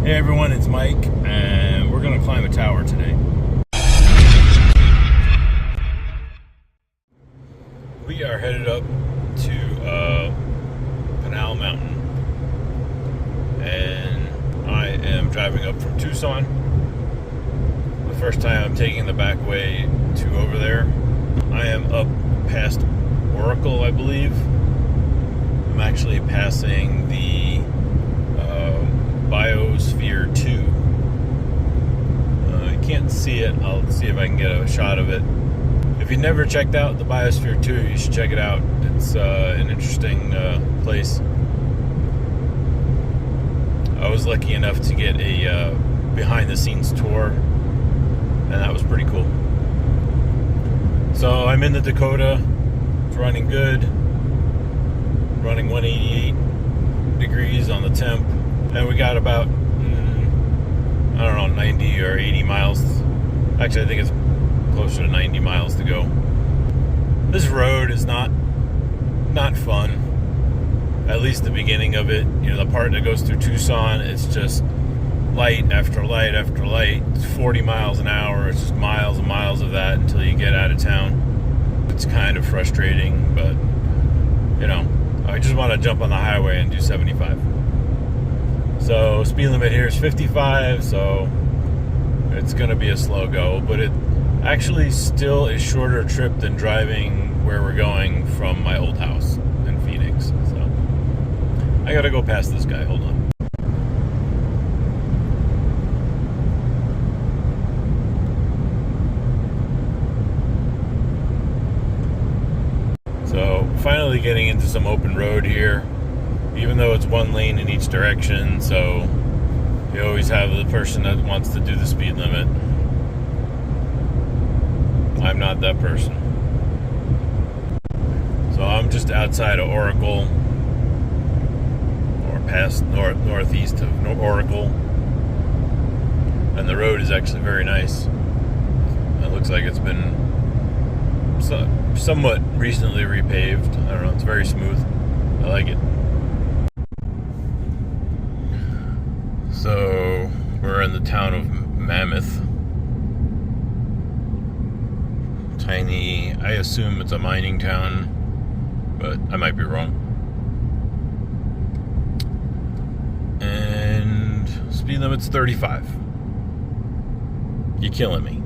Hey everyone, it's Mike, and we're going to climb a tower today. We are headed up to Pinal Mountain, and I am driving up from Tucson. The first time I'm taking the back way to over there. I am up past Oracle, I believe. I'm actually passing the Biosphere 2. You can't see it. I'll see if I can get a shot of it. If you've never checked out the Biosphere 2, you should check it out. It's an interesting place. I was lucky enough to get a behind-the-scenes tour, and that was pretty cool. So I'm in the Dakota. It's running good. Running 188 degrees on the temp. And we got about, I don't know, 90 or 80 miles. Actually, I think it's closer to 90 miles to go. This road is not fun. At least the beginning of it. You know, the part that goes through Tucson, it's just light after light after light. It's 40 miles an hour. It's just miles and miles of that until you get out of town. It's kind of frustrating, but, you know, I just want to jump on the highway and do 75. So speed limit here is 55, so it's going to be a slow go, but it actually still is shorter trip than driving where we're going from my old house in Phoenix. So I got to go past this guy. Hold on. So finally getting into some open road here. Even though it's one lane in each direction, so you always have the person that wants to do the speed limit. I'm not that person. So I'm just outside of Oracle, or past northeast of Oracle, and the road is actually very nice. It looks like it's been somewhat recently repaved. I don't know, it's very smooth. I like it. So we're in the town of Mammoth. Tiny, I assume it's a mining town, but I might be wrong. And speed limit's 35. You're killing me.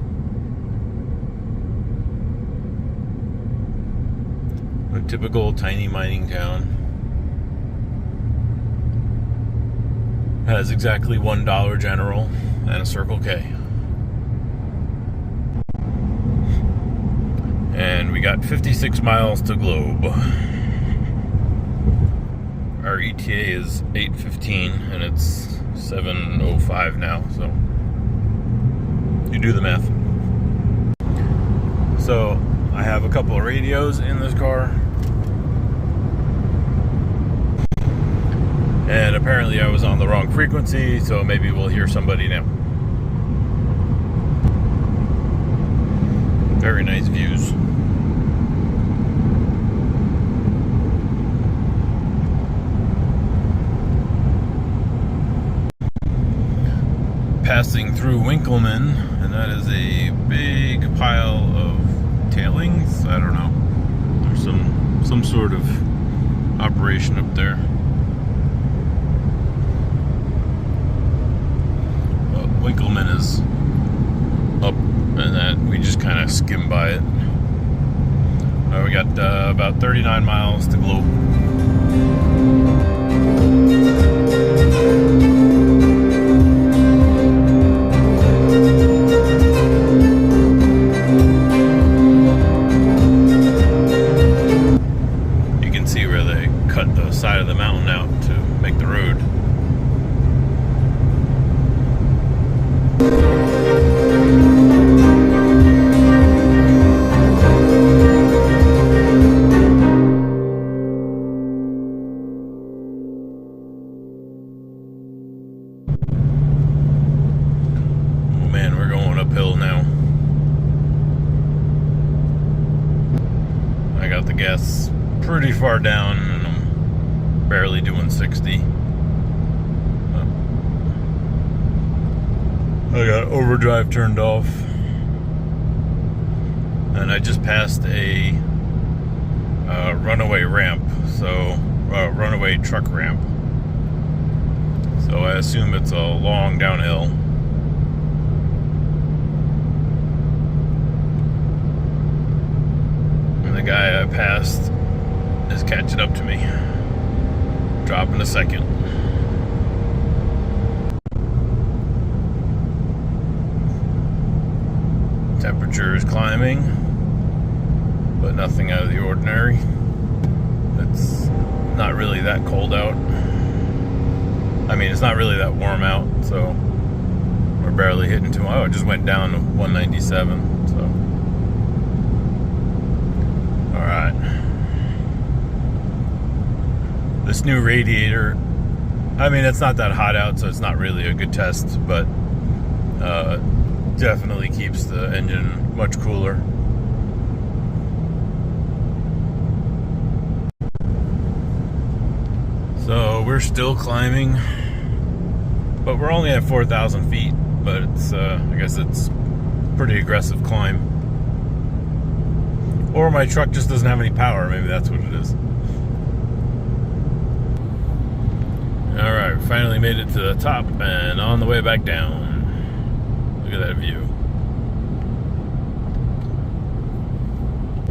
A typical tiny mining town. Has exactly $1 General and a Circle K. And we got 56 miles to Globe. Our ETA is 8:15 and it's 7:05 now, so you do the math. So I have a couple of radios in this car. And apparently I was on the wrong frequency, so maybe we'll hear somebody now. Very nice views. Passing through Winkleman, and that is a big pile of tailings. I don't know. There's some sort of operation up there. Winkleman is up, and that we just kind of skim by it. We got about 39 miles to Globe. You can see where they cut the side of the mountain out to make the road. gas pretty far down, and I'm barely doing 60. I got overdrive turned off, and I just passed a runaway ramp, so runaway truck ramp. So I assume it's a long downhill. And the guy I passed is catching up to me. Drop in a second. Temperature is climbing, but nothing out of the ordinary. It's not really that cold out. I mean, it's not really that warm out, so we're barely hitting oh, it just went down to 197, so. Alright. This new radiator, I mean, it's not that hot out, so it's not really a good test, but definitely keeps the engine much cooler. So we're still climbing, but we're only at 4,000 feet, but it's, I guess it's pretty aggressive climb. Or my truck just doesn't have any power, maybe that's what it is. Alright, finally made it to the top and on the way back down. Look at that view.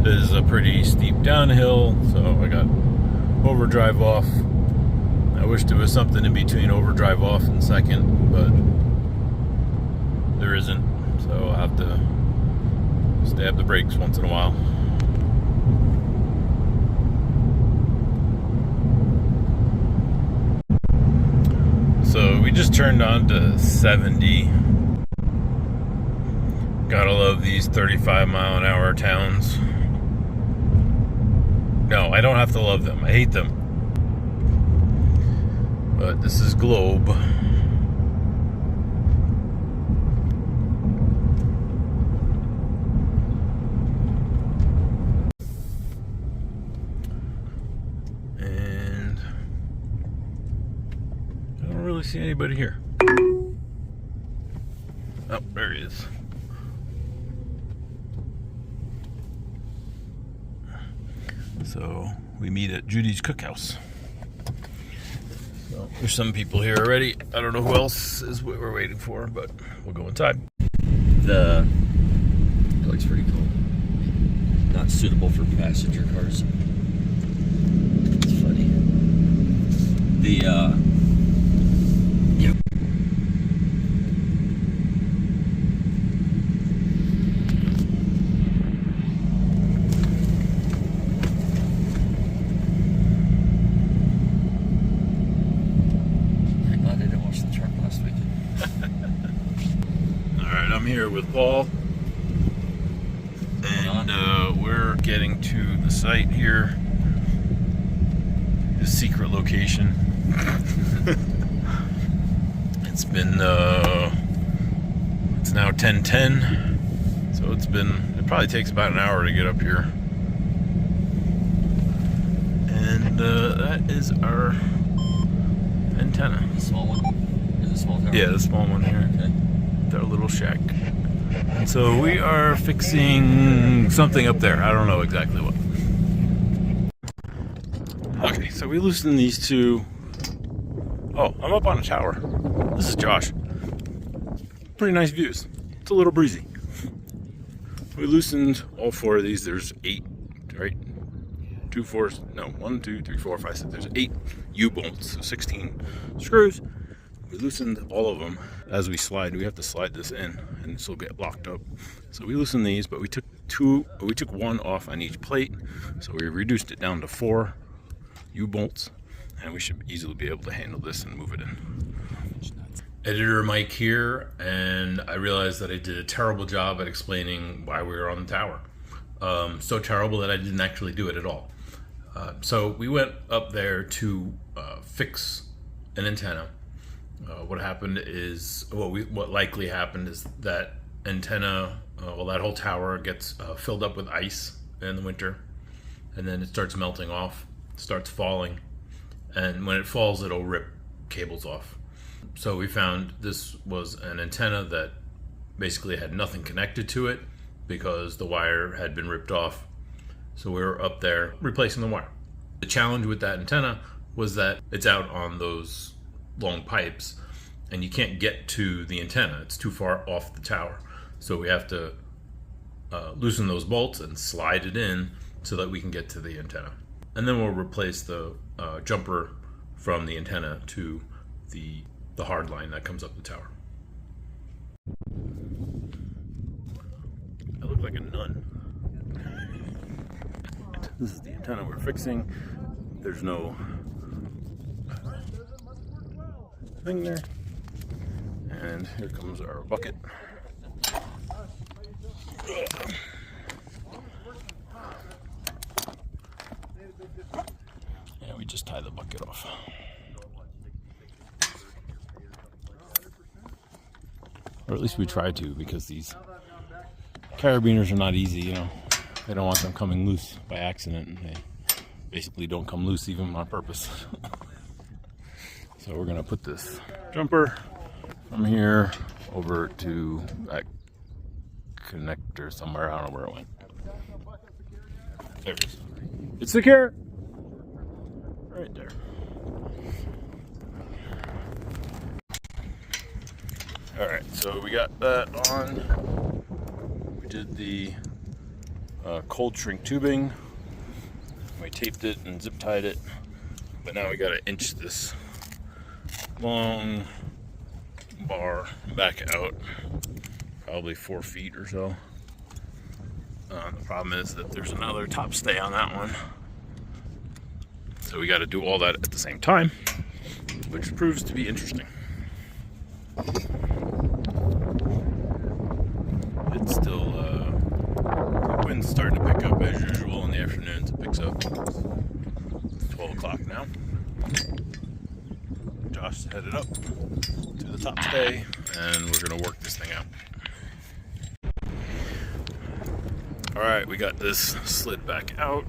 This is a pretty steep downhill, so I got overdrive off. I wish there was something in between overdrive off and second, but there isn't, so I'll have to stab the brakes once in a while. So we just turned on to 70. Gotta love these 35-mile-an-hour towns. No, I don't have to love them. I hate them. But this is Globe. And I don't really see anybody here. Oh, there he is. So we meet at Judy's Cookhouse. So there's some people here already. I don't know who else is what we're waiting for, but we'll go inside. It looks pretty cool. Not suitable for passenger cars. It's funny. Yep. I'm glad I didn't watch the truck last weekend. Alright, I'm here with Paul. And we're getting to the site here. The secret location. It's been it's now 10:10, so it probably takes about an hour to get up here. And that is our antenna. The small one? Is it small tower? Yeah, the small one here. Okay. Our little shack. And so we are fixing something up there. I don't know exactly what. Okay, so we loosened these two. Oh, I'm up on a tower. This is Josh. Pretty nice views. It's a little breezy. We loosened all four of these. There's 8, right? 2, 4, no, 1, 2, 3, 4, 5, 6. There's 8 U-bolts, so 16 screws. We loosened all of them. As we slide, we have to slide this in, and this will get locked up. So we loosened these, but we took 1 off on each plate. So we reduced it down to 4 U-bolts, and we should easily be able to handle this and move it in. Editor Mike here, and I realized that I did a terrible job at explaining why we were on the tower. So terrible that I didn't actually do it at all. So we went up there to fix an antenna. What happened is, what likely happened is that antenna, that whole tower gets filled up with ice in the winter, and then it starts melting off, starts falling, and when it falls, it'll rip cables off. So we found this was an antenna that basically had nothing connected to it because the wire had been ripped off. So we were up there replacing the wire. The challenge with that antenna was that it's out on those long pipes and you can't get to the antenna. It's too far off the tower. So we have to loosen those bolts and slide it in so that we can get to the antenna. And then we'll replace the jumper from the antenna to the hard line that comes up the tower. I look like a nun. This is the antenna we're fixing. There's no thing there. And here comes our bucket. Yeah, we just tie the bucket off. Or at least we try to, because these carabiners are not easy, you know. They don't want them coming loose by accident, and they basically don't come loose even on purpose. So we're gonna put this jumper from here over to that connector somewhere. I don't know where it went. There it is. It's secure. Right there. All right, so we got that on. We did the cold shrink tubing. We taped it and zip tied it, but now we got to inch this long bar back out, probably 4 feet or so. The problem is that there's another top stay on that one, so we got to do all that at the same time, which proves to be interesting. It's still the wind's starting to pick up as usual in the afternoons. It picks up. It's 12 o'clock now. Josh headed up to the top stay, and we're gonna work this thing out. All right, we got this slid back out.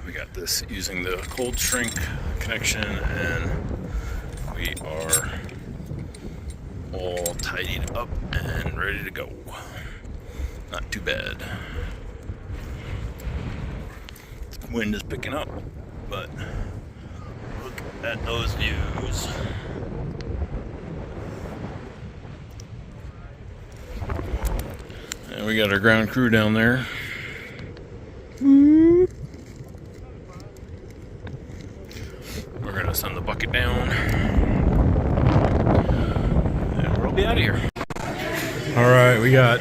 We got this using the cold shrink connection, and we are all tidied up and ready to go. Not too bad. The wind is picking up, but look at those views. And we got our ground crew down there. We're gonna send the bucket down, and we'll be out of here. All right, we got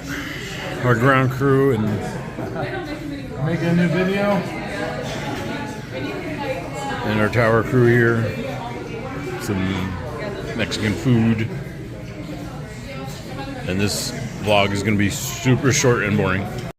our ground crew and making a new video, and our tower crew here. Some Mexican food, and this vlog is going to be super short and boring.